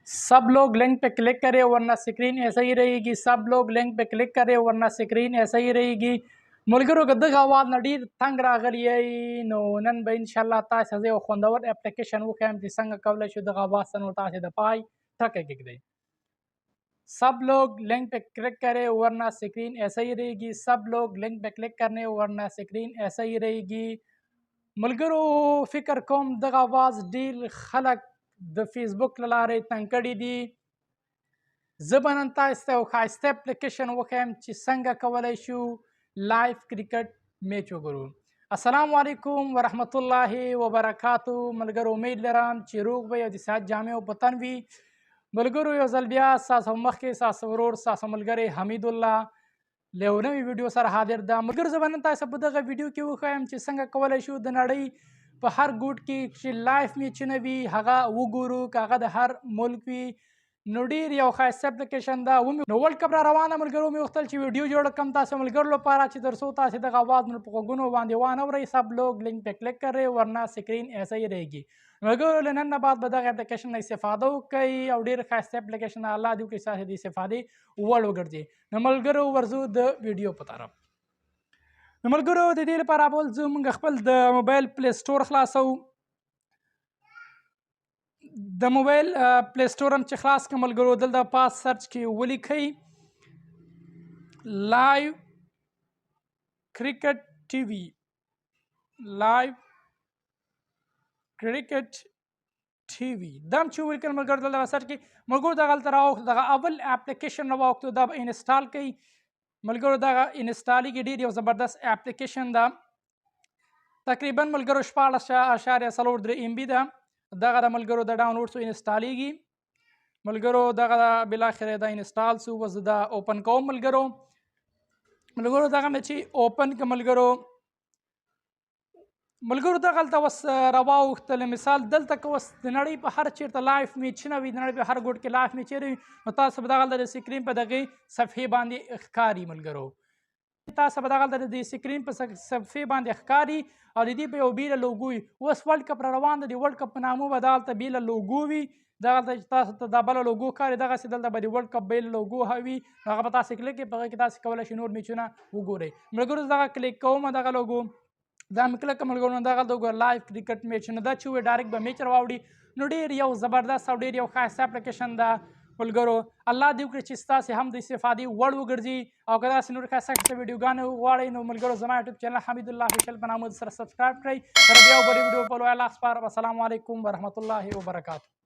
सब लोग लिंक पे क्लिक करें वरना स्क्रीन ऐसा ही रहेगी। सब लोग लिंक पे क्लिक करें वरना स्क्रीन ऐसा ही रहेगी। मुलगरो गद्दग आवाज नडीर तंग रागली नो नन ब इंशाल्लाह तासे जे खोंदवर एप्लीकेशन वो कैम जी संग कवले शु दग आवाज सन तासे द पाई ठके गिगदे। सब लोग लिंक पे क्लिक करें वरना स्क्रीन ऐसा ही रहेगी। सब लोग लिंक पे क्लिक करने वरना स्क्रीन ऐसा ही रहेगी। मुलगरो फिक्र कोम दग आवाज डील खलक د فیسبوک له لارې تنګ کړي دي. زه به نن تاسو ته یو ښایسته اپلیکیشن وښیم چې څنګه کولی شو لایف کرکټ میچ وګورو. السلام علیکم ورحمت الله وبرکاتو. ملګرو امید لرم چې روغ به او د صحت جامې او په تن وي. ملګرو یو ځل بیا ستاسو مخکې ستاسو ورور ستاسو ملګری حمید الله له یو نوي ویډیو سره حاضر ده. ملګرو زه به نن تاسو په دغه ویډیو کې وښیم چې څنګه کولی شو د نړۍ په هر ګوټ کې چې لایف میچونه وي هغه وګورو، که هغه د هر ملک وي. نو ډېر یو ښایسته اپلیکیشن ده. نو ورلډ کپ را روانه ملګرو مې غوښتل چې ویډیو جوړه کړم تاسو ملګرو لپاره چې تر څو تاسې دغه آواز مو په غوږونو باندې وانه اورئ. سب لوگ لنک پہ کلک کر رہے ورنہ سکرین ایسا ہی رہے گی. ملګرو له نن نه بعد به دغه اپلیکیشن نه استفاده وکړئ او ډېر ښایسته اپلیکیشن الله دې وکړي ستاسې د استفادې وړ وګرځي. نو ملګرو ورځو د ویډیو په طرف. نو ملګرو د دې لپاره اول زه موږ خپل د موبایل پلی سټور خلاصو. د موبایل پلی سټور هم چې خلاص کړم ملګرو دلته پاس سرچ کې ولیکئ لایو کرکټ ټي وي. لایو کرکټ ټي وي دا هم چې ولیکل ملګرو دلته سرچ کې ملګرو دغه هلته راوښت دغه اول اپلیکیشن راوښتو دا به انسټال کوئ. ملګرو دغه انسټالېږي ډېر یو زبردست اپلیکیشن ده. تقریبا ملګرو 14.4 MB ده. دغه د ملګرو د ډاونلوډ سو انسټالیږي ملګرو دغه بالاخره د انسټال سو وز دا اوپن کوم ملګرو. ملګرو دغه مې چې اوپن که ملګرو دغه هلته اوس راواوښتل مثال دلته که اوس د نړۍ په هر چېرته لایف میچونه وي د نړۍ په هر ګوټ کې لایف میچ وي نو تاسو به دغه هلته د سکرین په دغې صفحې باندې ښکاري. ملګرو تاسو به دغه هلته د سکرین په صفحې باندې ښکاري او د دې په یو بیله لوګو وي. اوس ورلډ کپ را روان ده د ورلډ کپ په نامه به دغه هلته بیله لوګو وي. دغه هلته چې تاسو ته دا بله لوګو ښکاري دغسې دلته به د ورلډ کپ بیله لوګو وي. هغه به تاسې کلیک کړئ په هغه کې تاسې کولی شئ نور میچونه وګورئ. ملګرو دغه کلیک کوم دغه لوګو دا مې کلک کړه ملګرو نو دغه هلته وګوره لایف کرکټ میچ نو دا چې وایي ډایرکټ به میچ راواوړي. نو ډېر یو زبردست او ډېر یو ښایسته اپلیکیشن ده ملګرو. الله دې وکړي چې ستاسې هم د استفادې وړ وګرځي او که داسې نور ښایسته ښایسته ویډیوګانې غواړئ نو ملګرو زما یوټیوب چینل حمید الله افیشل په نامه سره سبسکرایب کړئ. تر بیا یو بلې ویډیو په لوی الله سپارم. السلام علیکم ورحمت الله وبرکاتو.